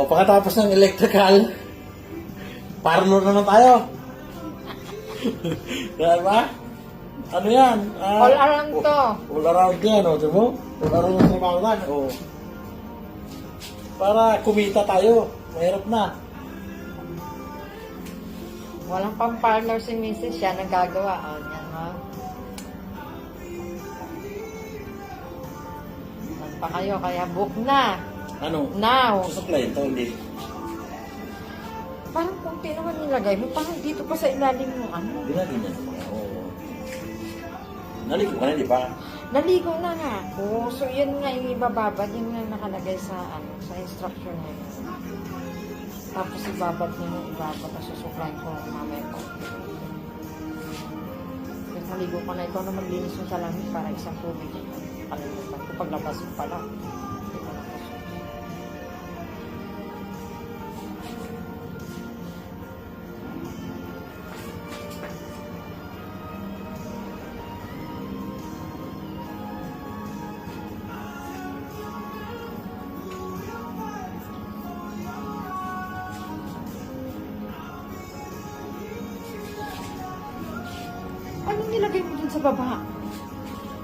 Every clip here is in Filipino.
O, pagkatapos ng electrical, parlor naman tayo. Diba? Ano yan? All around to. All around yan, o. Diba? All around ang trabaho na. O. Para kumita tayo. Mahirap na. Walang pang parlor si Mrs. Siya nagagawa. O, yan ha. Saan pa kayo? Kaya book na. Ano? Now. Susupply ito, hindi. Parang kunti naman nilagay mo. Parang dito pa sa ilalim ng ano. Hindi na ganyan. Oo. Naligo ka na, di ba? Naligo na nga ako. So, yun nga yung ibababad. Yun nga nakalagay sa ano, sa instruction niya. Tapos ibabad niya yung ibabad. Tapos susuklain ko mamaya ko. Kasi naligo ko na. Ikaw na maglinis yung salamin para isang tubig. Kalimutan ko. Paglabas ko pala. Hindi ko na kasi. Anong nilagay mo dun sa baba?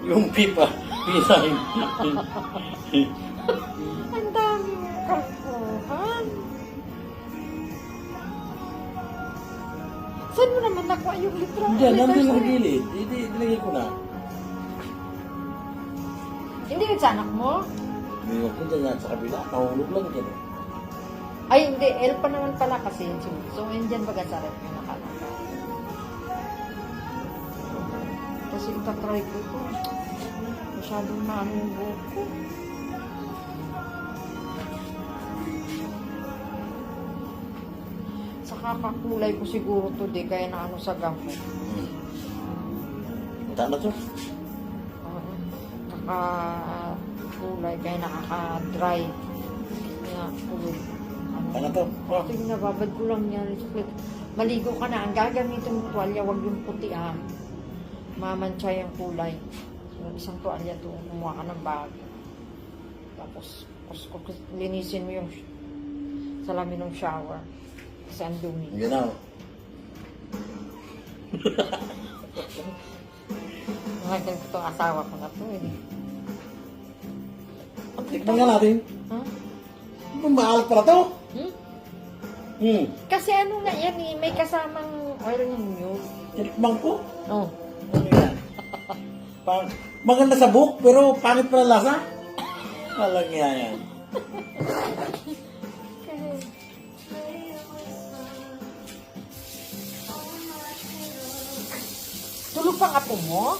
Yung pipa. Pisay. Ang dami mong kalkuhan. Saan mo naman nakuha yung litro? Diyan, nandun sa gilid. Ilagay ko na. Hindi yun sa anak mo? Iniwan ko dyan sa kabila. Nahulog lang dyan. Ay, hindi. L pa naman pala kasi yun. So, yun dyan baga sa rep yung nakalagay. Kasi itatry ko ito. Masyadong maano yung buhok ko. Saka kakulay ko siguro to di kaya na ano sa gamot. Punta na to. Oo. Nakakulay kaya nakaka-dry. Kaya kulay. Ano to? Oh. Ito yung nababad ko lang yan. Maligo ka na. Ang gagamitin mo tuwalya, wag yung puti ah. Mamantsa yung kulay. Yung isang tuwalya doon, kumuha ka ng bag. Tapos, linisin mo yung salamin ng shower. Kasi ang dumi. Yun na. Mga ganito itong asawa ko na to eh. Tikman nga natin. Ha? Mahal pala to. Kasi ano nga yan eh, may kasamang oil ng yun. Tikman ko. Oh. Ano yan? Maganda sa buhok, pero pangit pala lasa. Walang yan. Tulog pang apo mo?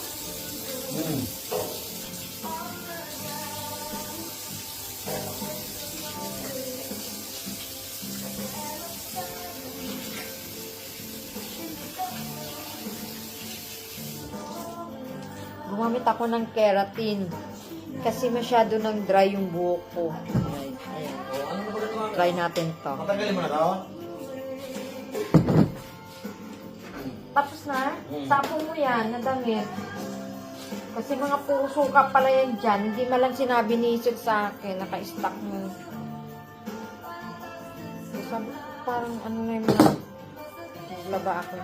Gumamit ako ng keratin. Kasi masyado nang dry yung buhok ko. Ayan. Try natin to. Matagalin mo na to? Tapos na? Sapong mo yan, na damit. Kasi mga puso ka pala yan dyan. Hindi man lang sinabi ni Isid sa akin. Naka-stack mo. Sabi, parang ano na yung mga naglaba ako.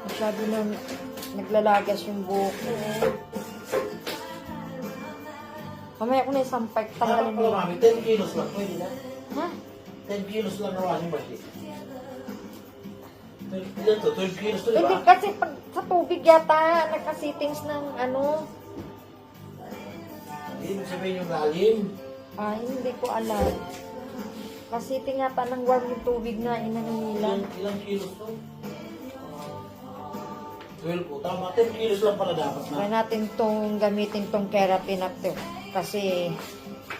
Masyado na naglalagas yung buhok ko. Mamaya ko na isang pipe. Tanggalin mo. Mami, 10 kilos lang. Pwede na. Ha? 10 kilos lang na washing machine. Ilan to? 12 kilos to, di Hindi ba? kasi pag sa tubig yata, nagka-settings ng ano. Hindi mo sabihin yung lalim. Ay, hindi ko alam. Kasi yata ng warm yung tubig na inaninilan. Ilang kilos to? 12 po. Tama, 10 kilos lang pala dapat Try na. natin tong gamitin tong keratin na to. Kasi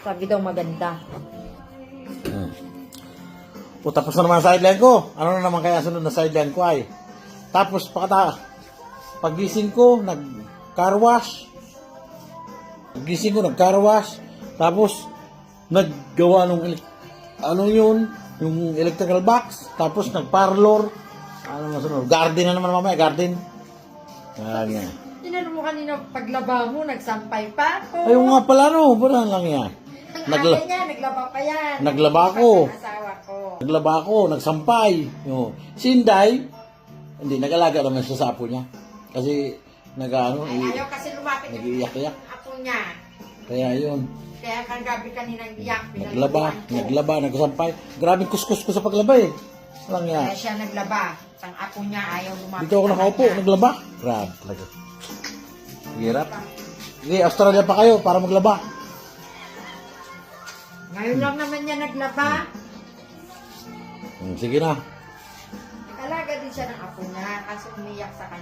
sabi daw maganda. O tapos na naman ang sideline ko. Ano na naman kaya sunod na sideline ko ay. Tapos pagising ko, nag-car wash. Pagising ko, nag-car wash. Tapos naggawa nung yung electrical box. Tapos nag-parlor. Ano na sunod? Garden na naman mamaya, garden. Yan. Tinanong mo kanina paglaba mo, nagsampay pa ako. Ayun nga pala no, wala lang yan. Ang Nagla- ate niya, naglaba pa yan. Naglaba ako. Asawa ko. Naglaba ako, nagsampay. Si Inday, hindi, nag-alaga naman siya sa apo niya. Kasi, Ay, ayaw kasi lumapit nag-iiyak-iyak. apo niya. Kaya yun, Kaya kang gabi kanina iyak. naglaba, nagsampay. Grabe kuskus ko sa paglaba eh. Walang yan. Kaya siya naglaba. Ang apo niya ayaw lumapit. Dito ako nakaupo, naglaba. Grabe talaga. Hirap. Sige, Australia pa kayo para maglaba. Ngayon lang naman niya naglaba. Sige na. Nag-alaga din siya ng apo niya kasi umiyak sa kanya.